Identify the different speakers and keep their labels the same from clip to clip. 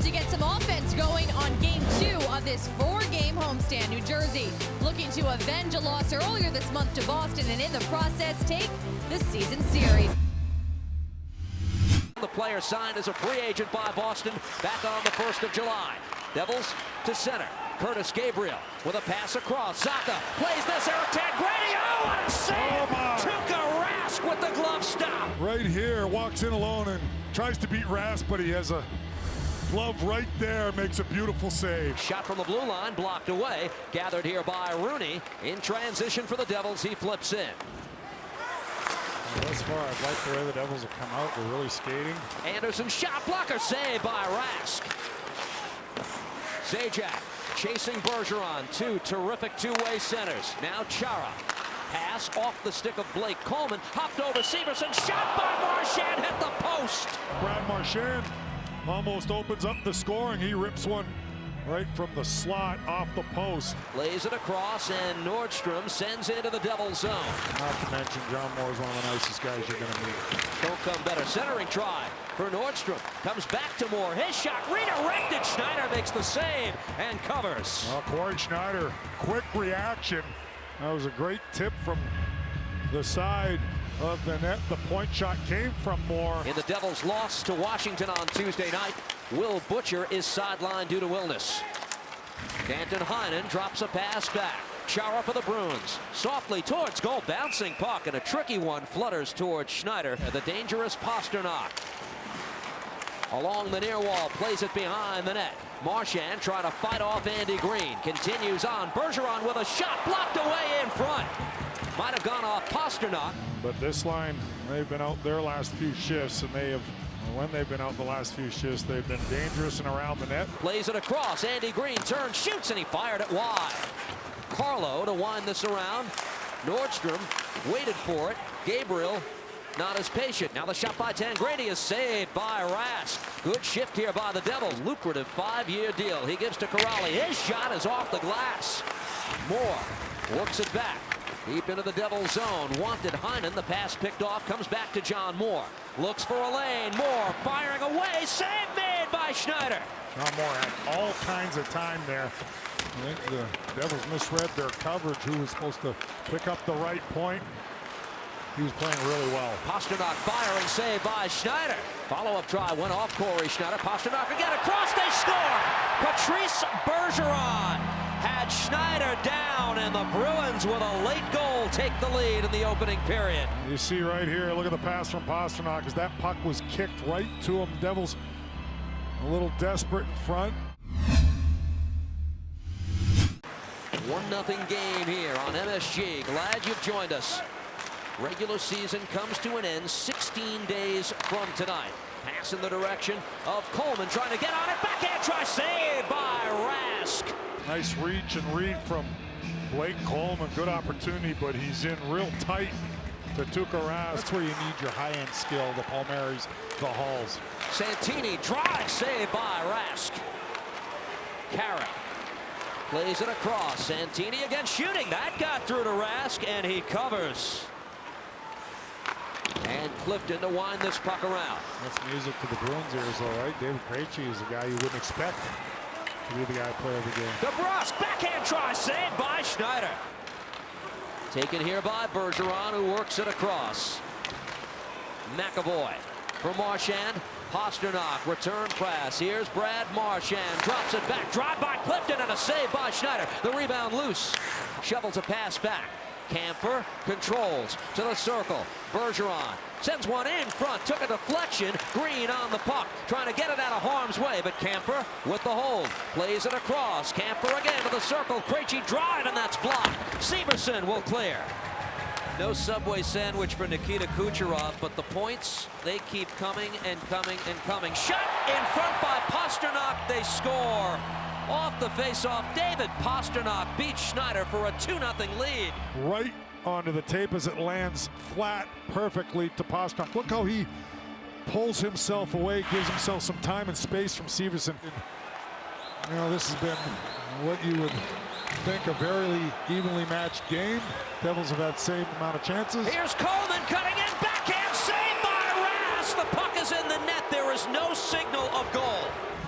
Speaker 1: to get some offense going on Game 2 of this 4-game homestand. New Jersey looking to avenge a loss earlier this month to Boston and in the process take the season series.
Speaker 2: The player signed as a free agent by Boston back on the 1st of July. Devils to center. Curtis Gabriel with a pass across. Zacha plays this. Eric Tangradi. Oh, what a save! Tuukka Rask with the glove stop.
Speaker 3: Right here, walks in alone and tries to beat Rask, but he has a glove right there, makes a beautiful save.
Speaker 2: Shot from the blue line, blocked away. Gathered here by Rooney. In transition for the Devils, he flips in.
Speaker 4: Thus far, I've liked the way the Devils have come out. They're really skating.
Speaker 2: Anderson shot blocker, save by Rask. Zajac chasing Bergeron. Two terrific two-way centers. Now Chara. Pass off the stick of Blake Coleman. Hopped over Severson. Shot by Marchand. Hit the post.
Speaker 3: Brad Marchand almost opens up the scoring. He rips one right from the slot off the post.
Speaker 2: Lays it across, and Nordstrom sends it into the Devils zone.
Speaker 4: Not to mention John Moore is one of the nicest guys you're going to meet.
Speaker 2: Don't come better. Centering try for Nordstrom. Comes back to Moore. His shot redirected. Schneider makes the save and covers.
Speaker 3: Well, Corey Schneider, quick reaction. That was a great tip from the side of the net. The point shot came from Moore.
Speaker 2: In the Devils' loss to Washington on Tuesday night, Will Butcher is sidelined due to illness. Danton Heinen drops a pass back. Chara for the Bruins. Softly towards goal. Bouncing puck, and a tricky one flutters towards Schneider. The dangerous Pasternak. Along the near wall, plays it behind the net. Marchand trying to fight off Andy Green. Continues on. Bergeron with a shot blocked away in front. Might have gone off Pasternak.
Speaker 3: But this line, they've been out their last few shifts, and they have, when they've been out the last few shifts, they've been dangerous and around the net.
Speaker 2: Plays it across. Andy Green turns, shoots, and he fired it wide. Carlo to wind this around. Nordstrom waited for it. Gabriel not as patient. Now the shot by Tangradi is saved by Rask. Good shift here by the Devils. Lucrative 5-year deal. He gives to Corrali. His shot is off the glass. Moore works it back. Deep into the Devils zone. Wanted Heinen. The pass picked off. Comes back to John Moore. Looks for a lane. Moore firing away. Save made by Schneider.
Speaker 3: John Moore had all kinds of time there. I think the Devils misread their coverage. Who was supposed to pick up the right point? He was playing really well.
Speaker 2: Pasternak firing, save by Schneider. Follow-up try went off Corey Schneider. Pasternak again across. They score. Patrice Bergeron had Schneider down, and the Bruins with a late goal take the lead in the opening period.
Speaker 3: You see right here, look at the pass from Pasternak as that puck was kicked right to him. Devils a little desperate in front.
Speaker 2: 1-0 game here on MSG. Glad you've joined us. Regular season comes to an end 16 days from tonight. Pass in the direction of Coleman, trying to get on it. Backhand try, saved by Rask.
Speaker 3: Nice reach and read from Blake Coleman. Good opportunity, but he's in real tight to Tuukka Rask.
Speaker 4: That's where you need your high-end skill, the Palmieris, the Halls.
Speaker 2: Santini drive, saved by Rask. Carrick plays it across. Santini again shooting. That got through to Rask, and he covers. And Clifton to wind this puck around.
Speaker 4: That's music to the Bruins ears, all right. David Krejci is a guy you wouldn't expect to be the guy to play every game.
Speaker 2: DeBrusk, backhand try, saved by Schneider. Taken here by Bergeron, who works it across. McAvoy for Marchand. Pasternak, return pass. Here's Brad Marchand. Drops it back. Drive by Clifton and a save by Schneider. The rebound loose. Shovels a pass back. Camper controls to the circle. Bergeron sends one in front. Took a deflection. Green on the puck. Trying to get it out of harm's way, but Camper with the hold. Plays it across. Camper again to the circle. Krejci drive, and that's blocked. Severson will clear. No Subway sandwich for Nikita Kucherov, but the points, they keep coming and coming and coming. Shot in front by Pasternak. They score. Off the face-off, David Pasternak beats Schneider for a 2-0 lead.
Speaker 3: Right onto the tape as it lands flat perfectly to Pasternak. Look how he pulls himself away, gives himself some time and space from Severson. You know, this has been what you would think a very evenly matched game. Devils have had the same amount of chances.
Speaker 2: Here's Coleman cutting in, backhand save by Rask. The puck is in the net. There is no signal of goal.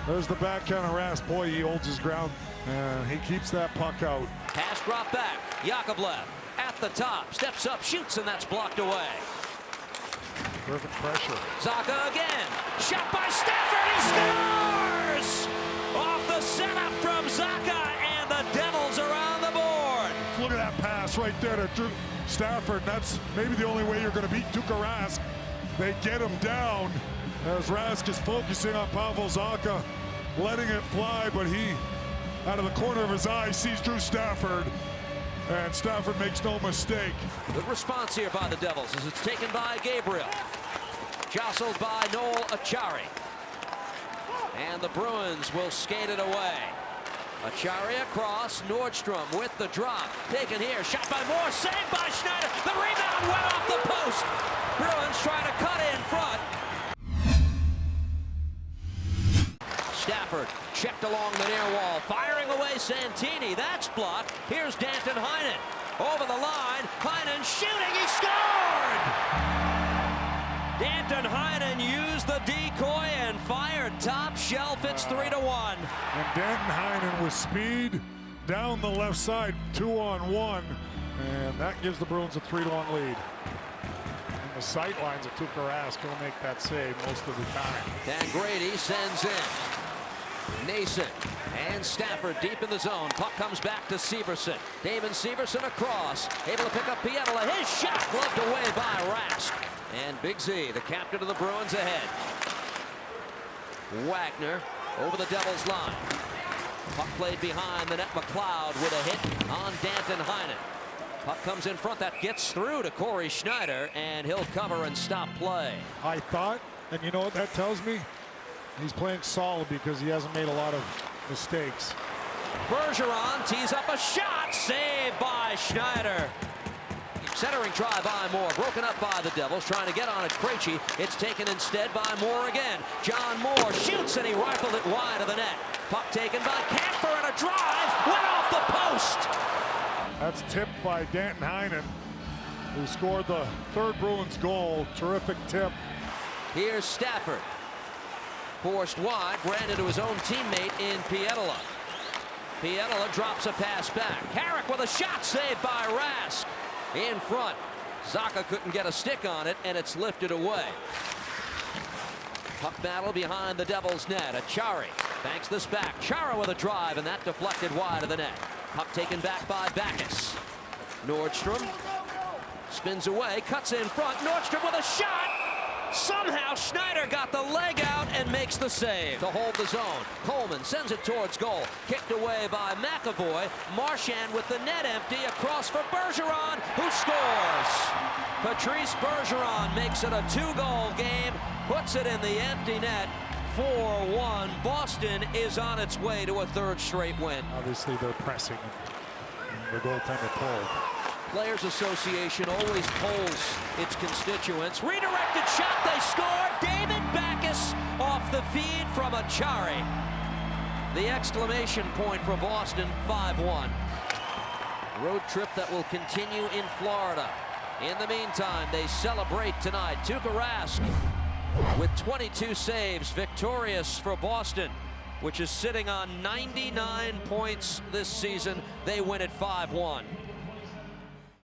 Speaker 3: There's the backhand of Rask. Boy, he holds his ground, and he keeps that puck out.
Speaker 2: Pass drop back. Yakovlev at the top. Steps up, shoots, and that's blocked away.
Speaker 3: Perfect pressure.
Speaker 2: Zacha again. Shot by Stafford. He scores! Off the setup from Zacha, and the Devils are on the board.
Speaker 3: Look at that pass right there to Drew Stafford. That's maybe the only way you're going to beat Tuukka Rask. They get him down as Rask is focusing on Pavel Zacha, letting it fly, but he, out of the corner of his eye, sees Drew Stafford, and Stafford makes no mistake.
Speaker 2: Good response here by the Devils as it's taken by Gabriel. Jostled by Noel Acciari. And the Bruins will skate it away. Acciari across, Nordstrom with the drop. Taken here, shot by Moore, saved by Schneider. The rebound went off the post. Bruins trying to cut in front. Stafford checked along the near wall, firing away Santini. That's blocked. Here's Danton Heinen. Over the line, Heinen shooting, he scored! Danton Heinen used the decoy and fired top shelf. It's 3-1.
Speaker 3: And Danton Heinen with speed down the left side, 2-on-1, and that gives the Bruins a 3-1 lead.
Speaker 4: The sight lines of Tuukka Rask will make that save most of the time.
Speaker 2: Dan Grady sends in. Nason and Stafford deep in the zone. Puck comes back to Severson. Damon Severson across. Able to pick up Pietila. His shot gloved away by Rask. And Big Z, the captain of the Bruins, ahead. Wagner over the Devils line. Puck played behind the net. McLeod with a hit on Danton Heinen. Puck comes in front. That gets through to Corey Schneider, and he'll cover and stop play.
Speaker 3: I thought, and you know what that tells me? He's playing solid because he hasn't made a lot of mistakes.
Speaker 2: Bergeron tees up a shot, saved by Schneider. Centering try by Moore, broken up by the Devils, trying to get on it. Krejci, it's taken instead by Moore again. John Moore shoots, and he rifled it wide of the net. Puck taken by Camper, and a drive went off the post.
Speaker 3: That's tipped by Danton Heinen, who scored the third Bruins goal. Terrific tip.
Speaker 2: Here's Stafford. Forced wide, granted to his own teammate in Pietila. Pietila drops a pass back. Carrick with a shot, saved by Rask. In front. Zacha couldn't get a stick on it, and it's lifted away. Puck battle behind the Devils' net. Acciari banks this back. Chara with a drive, and that deflected wide of the net. Puck taken back by Backes. Nordstrom spins away, cuts in front. Nordstrom with a shot. Somehow Schneider got the leg out and makes the save to hold the zone. Coleman sends it towards goal. Kicked away by McAvoy. Marchand with the net empty across for Bergeron, who scores. Patrice Bergeron makes it a 2-goal game, puts it in the empty net. 4-1. Boston is on its way to a third straight win.
Speaker 3: Obviously, they're pressing, and the goaltender pulled.
Speaker 2: Players Association always polls its constituents. Redirected shot, they score. David Backes off the feed from Acciari. The exclamation point for Boston, 5-1. Road trip that will continue in Florida. In the meantime, they celebrate tonight. Tuukka Rask with 22 saves, victorious for Boston, which is sitting on 99 points this season. They win at 5-1.